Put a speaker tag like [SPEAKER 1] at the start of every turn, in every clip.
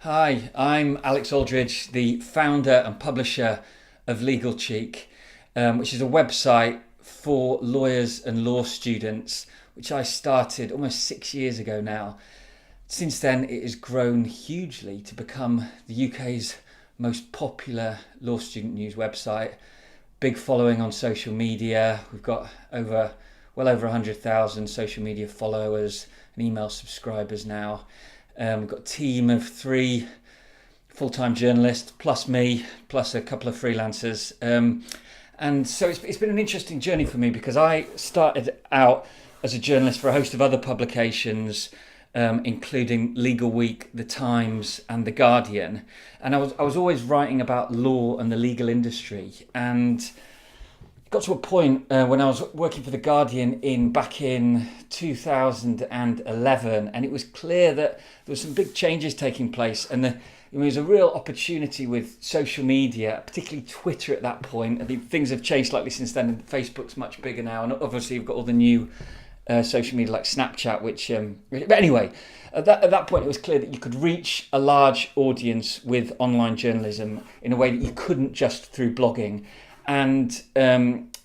[SPEAKER 1] Hi, I'm Alex Aldridge, the founder and publisher of Legal Cheek, which is a website for lawyers and law students, which I started almost 6 years ago now. Since then, it has grown hugely to become the UK's most popular law student news website. Big following on social media. We've got well over 100,000 social media followers and email subscribers now. We've got a team of 3 full-time journalists, plus me, plus a couple of freelancers. And so it's been an interesting journey for me because I started out as a journalist for a host of other publications, including Legal Week, The Times and The Guardian. And I was always writing about law and the legal industry. And it got to a point when I was working for The Guardian back in 2011, and it was clear that there were some big changes taking place, and there was a real opportunity with social media, particularly Twitter at that point. I think things have changed slightly since then, and Facebook's much bigger now, and obviously you've got all the new social media like Snapchat, which but anyway, at that point it was clear that you could reach a large audience with online journalism in a way that you couldn't just through blogging. And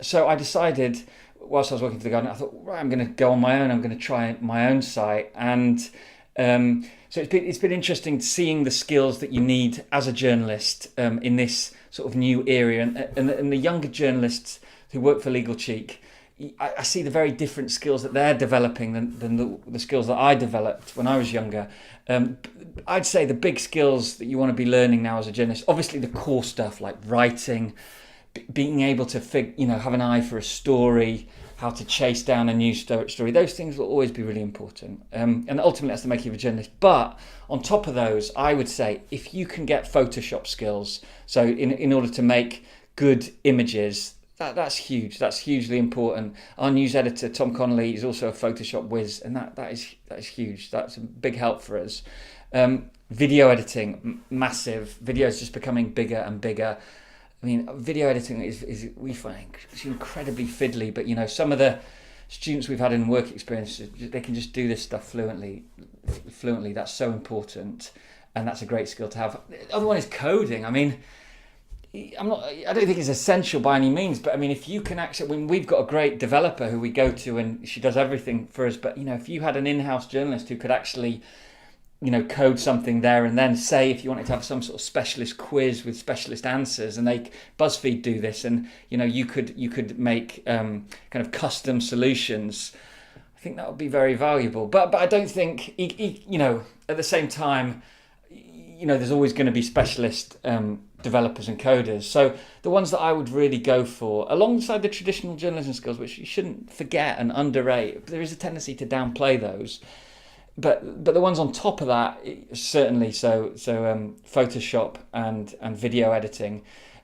[SPEAKER 1] so I decided, whilst I was working for The Guardian, I thought, right, I'm going to go on my own. I'm going to try my own site. And so it's been interesting seeing the skills that you need as a journalist in this sort of new area. And the younger journalists who work for Legal Cheek, I see the very different skills that they're developing than the skills that I developed when I was younger. I'd say the big skills that you want to be learning now as a journalist, obviously the core stuff like writing, being able to have an eye for a story, how to chase down a news story. Those things will always be really important. And ultimately that's the making of a journalist. But on top of those, I would say if you can get Photoshop skills, so in order to make good images, that's huge. That's hugely important. Our news editor, Tom Connolly, is also a Photoshop whiz, and that is huge. That's a big help for us. Video editing, massive. Video is just becoming bigger and bigger. I mean, video editing is we find it's incredibly fiddly, but some of the students we've had in work experience, they can just do this stuff fluently. That's so important, and that's a great skill to have. The other one is coding. I mean, I don't think it's essential by any means, but I mean, if you can actually, we've got a great developer who we go to, and she does everything for us. But if you had an in-house journalist who could actually code something there and then, say if you wanted to have some sort of specialist quiz with specialist answers, and BuzzFeed do this, and you could make kind of custom solutions. I think that would be very valuable. But I don't think at the same time, there's always going to be specialist developers and coders. So the ones that I would really go for, alongside the traditional journalism skills, which you shouldn't forget and underrate, there is a tendency to downplay those. But the ones on top of that, certainly, so Photoshop and video editing.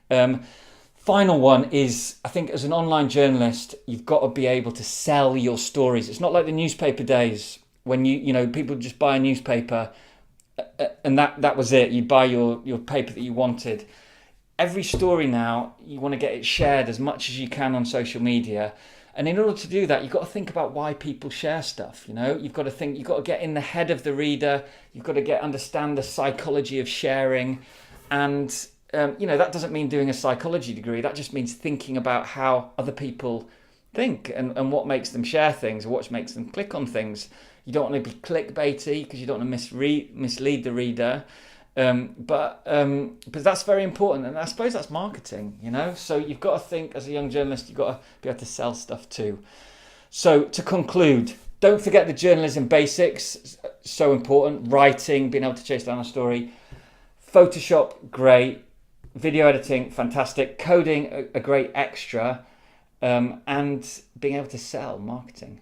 [SPEAKER 1] Final one is, I think as an online journalist, you've got to be able to sell your stories. It's not like the newspaper days when people just buy a newspaper and that was it. You buy your paper that you wanted. Every story now, you want to get it shared as much as you can on social media. And in order to do that, you've got to think about why people share stuff. You've got to get in the head of the reader. You've got to understand the psychology of sharing. And, that doesn't mean doing a psychology degree. That just means thinking about how other people think and what makes them share things, or what makes them click on things. You don't want to be clickbaity because you don't want to mislead the reader. But that's very important, and I suppose that's marketing, so you've got to think as a young journalist, you've got to be able to sell stuff too. So to conclude, don't forget the journalism basics, so important. Writing, being able to chase down a story. Photoshop, great. Video editing, fantastic. Coding, a great extra. And being able to sell, marketing.